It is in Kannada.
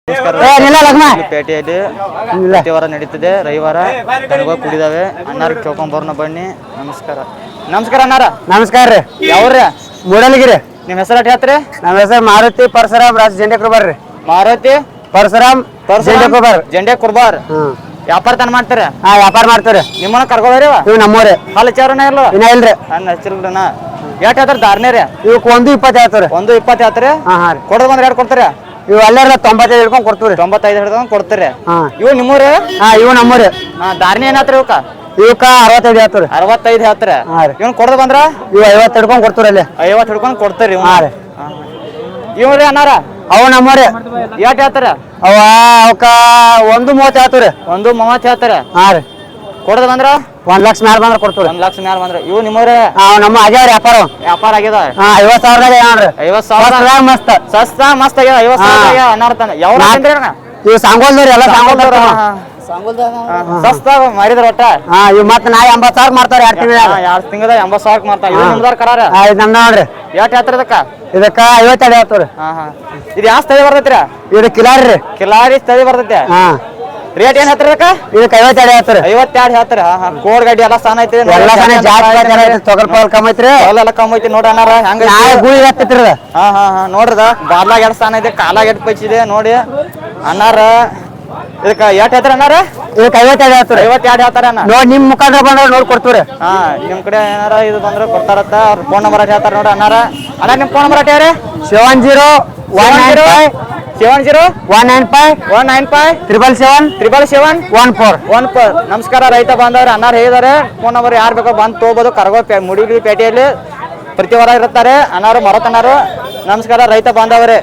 ಪೇಟೆಯಲ್ಲಿ ಪ್ರತಿ ವಾರ ನಡೀತದೆ. ರವಿವಾರ ದನಗಳು ಕುಡಿದಾವೆ. ಅನ್ನಾರ ಕೇಳ್ಕೊಂಬರ್ನ ಬನ್ನಿ. ನಮಸ್ಕಾರ. ನಮಸ್ಕಾರ ಅನ್ನಾರ. ನಮಸ್ಕಾರ ರೀ. ಯಾವ್ರಿ? ಮೂಡಲಗಿರಿ. ನಿಮ್ಮ ಹೆಸರು ಅಟ್ ಹೇಳ್ತೀರಿ? ನಮ್ಮ ಹೆಸರು ಮಾರುತಿ ಪರಶುರಾಮ್ ರಾಜ್ ಜೆಂಡೆ ಕುರ್ಬಾರ್ ರೀ. ಮಾರುತಿ ಪರಶುರಾಮ್ ಜೆಂಡೆ ಕುರ್ಬಾರ್. ಜೆಂಡೆ ಕುರ್ಬಾರ್. ವ್ಯಾಪಾರ ತಾನ ಮಾಡ್ತಾರ? ವ್ಯಾಪಾರ ಮಾಡ್ತಾರೆ. ನಿಮ್ಮನ್ನ ಕರ್ಕೋರಿ? ಇವ್ ನಮ್ಮೂರೇ. ಹಾಲು ಚಾರನ ಇಲ್ಲ? ಇನ್ನ ಇಲ್ರಿ. ನನ್ನ ಹಚ್ಚಿರ್ಬಿಡಣ. ಎಷ್ಟು ಹೇಳ್ತಾರೆ ಧಾರಣೆ ರೀ? ಇವಕ್ಕೆ 1:20 ಹೇಳ್ತಾರೆ. 1:20 ಹೇಳ್ತಾರೆ? ರೀ. ಕೊಡೋದು ಬಂದ್ರೆ ಎರಡು ಕೊಡ್ತಾರೆ? ಇವು ಅಲ್ಲೆಲ್ಲ 95 ಹಿಡ್ಕೊಂಡು ಕೊಡ್ತೀವಿ. 95 ಹಿಡ್ಕೊಂಡು ಕೊಡ್ತೀರಿ? ಇವು ನಿಮ್ಮೂರೇ? ಇವು ನಮ್ಮೂರೇ. ಧಾರಣೆ ಏನಾತ್ರಿ ಇವಕ್ಕ? ಇವಕ್ಕ 65 ಹೇಳ್ತಾರೆ. 65 ಹೇಳ್ತಾರೆ? ಇವನ್ ಕೊಡೋದು ಬಂದ್ರ ಇವು 50 ಹಿಡ್ಕೊಂಡು ಕೊಡ್ತೀರಿ. ಅಲ್ಲಿ 50 ಹಿಡ್ಕೊಂಡು ಕೊಡ್ತೀರಿ? ಇವ್ರಿ ಅನ್ನಾರ? ಅವು ನಮ್ಮೂರೇ. ಎಷ್ಟು ಹೇಳ್ತಾರ? ಅವಕ್ಕ 1:30 ಹೇಳ್ತೀರಿ. 1:30 ಹೇಳ್ತಾರೆ? ರೀ. ಕೊಡೋದು ಬಂದ್ರ 1 ಲಕ್ಷ ಮ್ಯಾಲ ಬಂದ್ರೆ ಕೊಡ್ತೀವಿ. 1 ಲಕ್ಷ ಮ್ಯಾಲ ಬಂದ್ರೆ? ಇವು ನಿಮ್ಮೂರೇ? ನಮ್ಮ ಆಗ್ಯಾವ್ರಿ ವ್ಯಾಪಾರ ಆಗ್ಯದ? 50,000 ನೋಡ್ರಿ. 50,000 ಮಸ್ತ್ ಸಸ್ತ ಮಸ್ತ್ ಆಗ್ಯದ. 50,000 ಅನ್ನಾರ ಯಾವ ಇವು ಸಾಂಗೋಲ್ದವ್ರಿ. ಎಲ್ಲ ಸಾಂಗೋಲ್ದವ್ರ ಸಸ್ತ ಮಾರಿದ್ರ ಒಟ್ಟ. ಇವ್ ಮತ್ತ ನಾ 80,000 ಮಾಡ್ತಾರ 2 ತಿಂಗಳ. 2 ತಿಂಗಳ 80,000 ಮಾಡ್ತಾರ. ಇದು ನಿಮ್ದಾರ ಕರಾರ? ಇದು ನಮ್ದ ನೋಡ್ರಿ. ಎಷ್ಟು ಹೇಳ್ತಾರ ಇದಕ್ಕ? ಇದಕ್ಕ 52 ಹೇಳ್ತಾವ್ರಿ. ಇದು ಯಾವ ಸ್ಥಳಿ ಬರ್ತೈತ್ರಿ? ಇದು ಕಿಲಾರಿ ರೀ. ಕಿಲಾರಿ ಸ್ಥಳಿ ಬರ್ತೈತೆ. ರೇಟ್ ಏನ್ ಹೇಳ್ತಾರ ಇದಕ್ಕ? ಇದಕ್ಕೆ 52 ಹೇಳ್ತಾರೆ. 52 ಹೇಳ್ತಾರ? ಕೋಡ್ ಗಾಡಿ ಎಲ್ಲ ಸ್ಥಾನ ಐತಿ? ಎಲ್ಲ ತೊಗಲ್ ಪಗಲ್ ಕಮ್ಮಿ ಐತ್ರಿ. ಎಲ್ಲ ಕಮ್ಮಿ ಐತಿ ನೋಡ್ರಿ ಅನ್ನಾರ. ಹೆಂಗ ಗುಳಿ ಹತ್ತೈತ್ರಿ. ನೋಡ್ರದ ಬಾದ್ಲಾಗ 2 ಸ್ಥಾನ ಐತಿ, ಕಾಲಾಗ 2 ಪೈಚಿದೆ ನೋಡಿ ಅನ್ನಾರ. ಇದಕ್ಕ ಎಷ್ಟು ಹೇಳ್ತಾರ ಅನ್ನಾರ? ಇದಕ್ಕೆ 52 ಹೇಳ್ತಾರೆ. 52 ಹೇಳ್ತಾರ ಅಣ್ಣ. ನೋಡಿ ನಿಮ್ ಮುಖಾಂತರ ಬಂದ್ರೆ ನೋಡಿ ಕೊಡ್ತೀವ್ರಿ. ನಿಮ್ ಕಡೆ ಏನಾರ ಇದು ಬಂದ್ರೆ ಕೊಡ್ತಾರತ್ತ. ಅವ್ರ ಫೋನ್ ನಂಬರ್ ಹೇಳ್ತಾರ ನೋಡ್ರಿ ಅನ್ನಾರ. ಅಣ್ಣ ನಿಮ್ ಫೋನ್ ನಂಬರ್ ಹೇಳ್ರಿ? 70195195 77777 ನಮಸ್ಕಾರ ರೈತ ಬಾಂಧವ್ರೆ. ಅನ್ನಾರ ಹೇಳಿದಾರೆ ಫೋನ್ ನಂಬರ್ ಯಾರು ಬೇಕೋ ಬಂದು ತಗೋಬೋದು. ಕರಗೋ ಮುಡಿಲಿ ಪೇಟೆಯಲ್ಲಿ ಪ್ರತಿ ವಾರ ಇರುತ್ತಾರೆ ಅನ್ನಾರು ಮರತನಾರು. ನಮಸ್ಕಾರ ರೈತ ಬಾಂಧವರೇ.